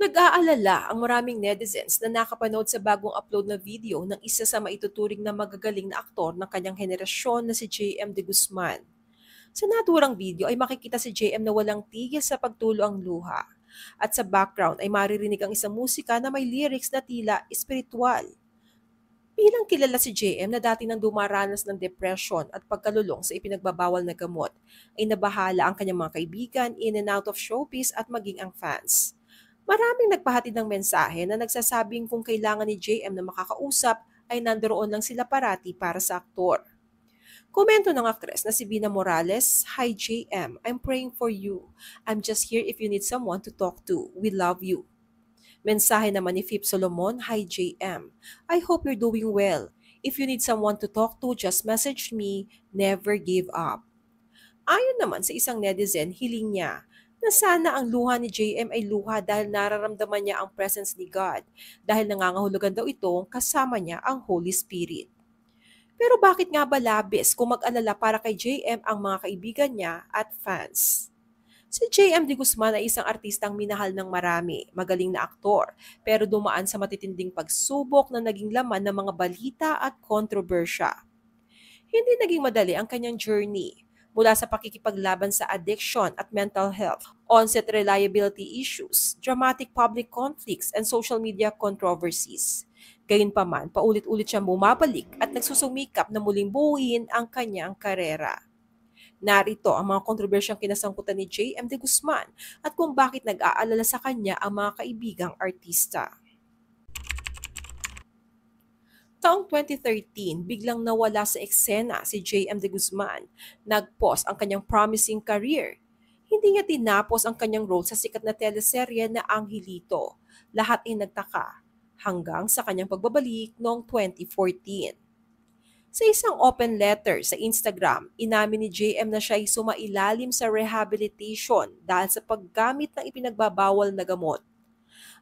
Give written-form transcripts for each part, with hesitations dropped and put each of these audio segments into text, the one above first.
Nag-aalala ang maraming netizens na nakapanood sa bagong upload na video ng isa sa maituturing na magagaling na aktor ng kanyang henerasyon na si JM De Guzman. Sa naturang video ay makikita si JM na walang tigil sa pagtulo ang luha. At sa background ay maririnig ang isang musika na may lyrics na tila espiritual. Bilang kilala si JM na dati nang dumaranas ng depression at pagkalulong sa ipinagbabawal na gamot, ay nabahala ang kanyang mga kaibigan in and out of showbiz at maging ang fans. Maraming nagpahatid ng mensahe na nagsasabing kung kailangan ni JM na makakausap ay nandoon lang sila parati para sa aktor. Komento ng aktres na si Bina Morales, "Hi JM, I'm praying for you. I'm just here if you need someone to talk to. We love you." Mensahe naman ni Fip Solomon, "Hi JM, I hope you're doing well. If you need someone to talk to, just message me. Never give up." Ayon naman sa isang netizen, hiling niya na sana ang luha ni JM ay luha dahil nararamdaman niya ang presence ni God dahil nangangahulugan daw ito kasama niya ang Holy Spirit. Pero bakit nga ba labis kung mag-alala para kay JM ang mga kaibigan niya at fans? Si JM De Guzman ay isang artistang minahal ng marami, magaling na aktor, pero dumaan sa matitinding pagsubok na naging laman ng mga balita at kontrobersya. Hindi naging madali ang kanyang journey mula sa pakikipaglaban sa addiction at mental health, onset reliability issues, dramatic public conflicts, and social media controversies. Gayunpaman, paulit-ulit siyang bumabalik at nagsusumikap na muling buuin ang kanyang karera. Narito ang mga kontrobersyang kinasangkutan ni J.M. De Guzman at kung bakit nag-aalala sa kanya ang mga kaibigang artista. Taong 2013, biglang nawala sa eksena si JM De Guzman. Nag-pause ang kanyang promising career. Hindi niya tinapos ang kanyang role sa sikat na teleserye na Angelito. Lahat ay nagtaka hanggang sa kanyang pagbabalik noong 2014. Sa isang open letter sa Instagram, inamin ni JM na siya ay sumailalim sa rehabilitation dahil sa paggamit ng ipinagbabawal na gamot.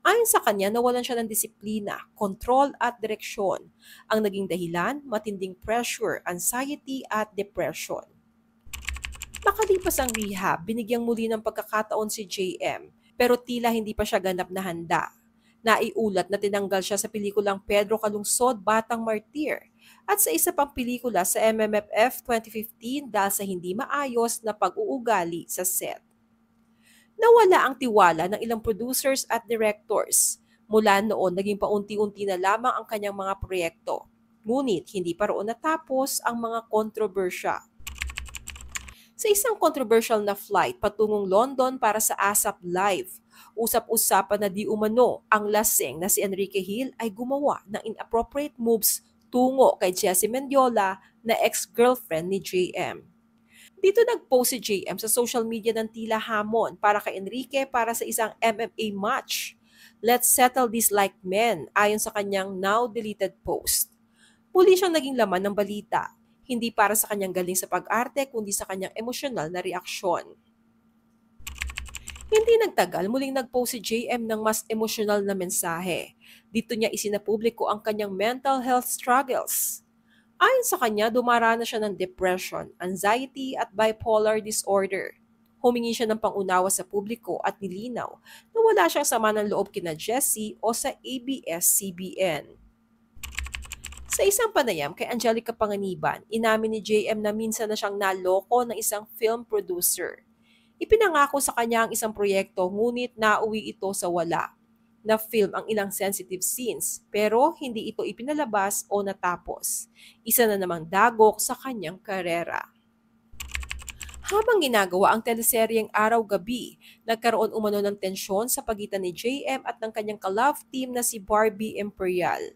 Ayon sa kanya, nawalan siya ng disiplina, kontrol at direksyon. Ang naging dahilan, matinding pressure, anxiety at depression. Makalipas ang rehab, binigyang muli ng pagkakataon si JM, pero tila hindi pa siya ganap na handa. Naiulat na tinanggal siya sa pelikulang Pedro Calungsod, Batang Martir, at sa isa pang pelikula sa MMFF 2015 dahil sa hindi maayos na pag-uugali sa set. Nawala ang tiwala ng ilang producers at directors. Mula noon, naging paunti-unti na lamang ang kanyang mga proyekto. Ngunit hindi pa roon natapos ang mga kontrobersya. Sa isang controversial na flight patungong London para sa ASAP Live, usap-usapan na di umano ang laseng na si Enrique Hill ay gumawa ng inappropriate moves tungo kay Jessie Mendiola na ex-girlfriend ni JM. Dito nag-post si JM sa social media ng tila hamon para kay Enrique para sa isang MMA match. "Let's settle this like men," ayon sa kanyang now deleted post. Muli siyang naging laman ng balita, hindi para sa kanyang galing sa pag-arte kundi sa kanyang emosyonal na reaksyon. Hindi nagtagal, muling nag-post si JM ng mas emosyonal na mensahe. Dito niya isinapubliko ang kanyang mental health struggles. Ayon sa kanya, dumaranas siya ng depression, anxiety at bipolar disorder. Humingi siya ng pangunawa sa publiko at nilinaw na wala siyang sama ng loob kina Jessie o sa ABS-CBN. Sa isang panayam kay Angelica Panganiban, inamin ni JM na minsan na siyang naloko ng isang film producer. Ipinangako sa kanya ang isang proyekto ngunit nauwi ito sa wala. Na-film ang ilang sensitive scenes pero hindi ito ipinalabas o natapos. Isa na namang dagok sa kanyang karera. Habang ginagawa ang teleseryeng Araw-Gabi, nagkaroon umano ng tensyon sa pagitan ni JM at ng kanyang ka-love team na si Barbie Imperial.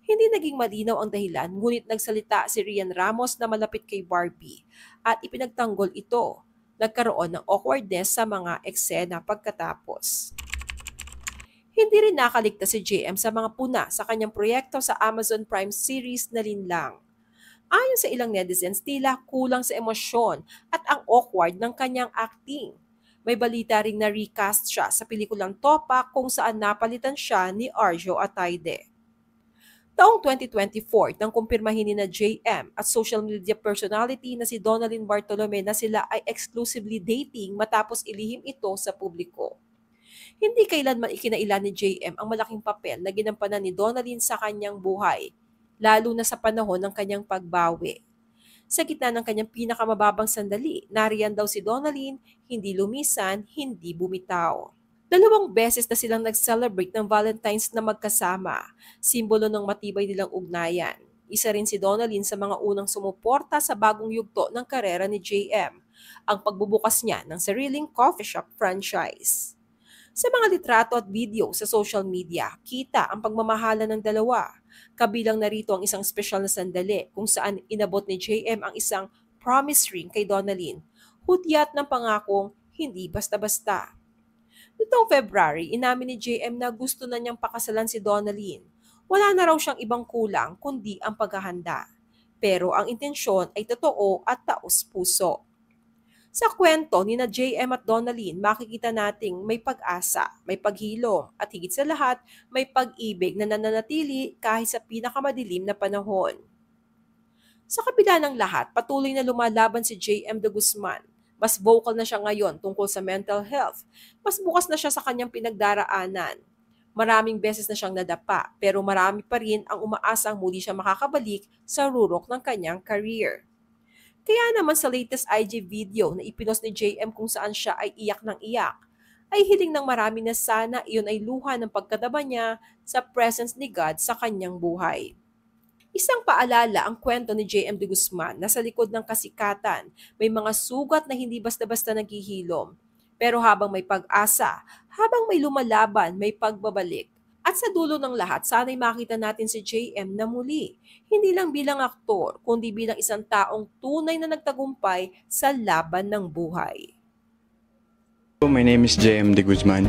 Hindi naging malinaw ang dahilan ngunit nagsalita si Rian Ramos na malapit kay Barbie at ipinagtanggol ito. Nagkaroon ng awkwardness sa mga eksena pagkatapos. Hindi rin nakaligtas si JM sa mga puna sa kanyang proyekto sa Amazon Prime series na Linlang. Ayon sa ilang netizens, tila kulang sa emosyon at ang awkward ng kanyang acting. May balita ring na-recast siya sa pelikulang Topa kung saan napalitan siya ni Arjo Atayde. Taong 2024 nang kumpirmahin ni na JM at social media personality na si Donalyn Bartolome na sila ay exclusively dating matapos ilihim ito sa publiko. Hindi kailanman ikinailan ni JM ang malaking papel na ginampanan ni Donalyn sa kanyang buhay, lalo na sa panahon ng kanyang pagbawi. Sa gitna ng kanyang pinakamababang sandali, nariyan daw si Donalyn, hindi lumisan, hindi bumitaw. Dalawang beses na silang nag-celebrate ng Valentine's na magkasama, simbolo ng matibay nilang ugnayan. Isa rin si Donalyn sa mga unang sumuporta sa bagong yugto ng karera ni JM, ang pagbubukas niya ng sariling coffee shop franchise. Sa mga litrato at video sa social media, kita ang pagmamahala ng dalawa. Kabilang narito ang isang espesyal na sandali kung saan inabot ni JM ang isang promise ring kay Donalyn, hudyat ng pangakong hindi basta-basta. Nitong February, inamin ni JM na gusto na niyang pakasalan si Donalyn. Wala na raw siyang ibang kulang kundi ang paghahanda. Pero ang intensyon ay totoo at taos-puso. Sa kwento ni na JM at Donalyn, makikita nating may pag-asa, may paghilom, at higit sa lahat, may pag-ibig na nananatili kahit sa pinakamadilim na panahon. Sa kabila ng lahat, patuloy na lumalaban si JM de Guzman. Mas vocal na siya ngayon tungkol sa mental health. Mas bukas na siya sa kanyang pinagdaraanan. Maraming beses na siyang nadapa, pero marami pa rin ang umaasang muli siya makakabalik sa rurok ng kanyang career. Kaya naman sa latest IG video na ipinost ni JM kung saan siya ay iyak ng iyak, ay hiling ng marami na sana iyon ay luha ng pagkadama niya sa presence ni God sa kanyang buhay. Isang paalala ang kwento ni JM de Guzman na sa likod ng kasikatan, may mga sugat na hindi basta-basta naghihilom. Pero habang may pag-asa, habang may lumalaban, may pagbabalik. At sa dulo ng lahat, sana'y makita natin si JM na muli. Hindi lang bilang aktor, kundi bilang isang taong tunay na nagtagumpay sa laban ng buhay. My name is JM De Guzman.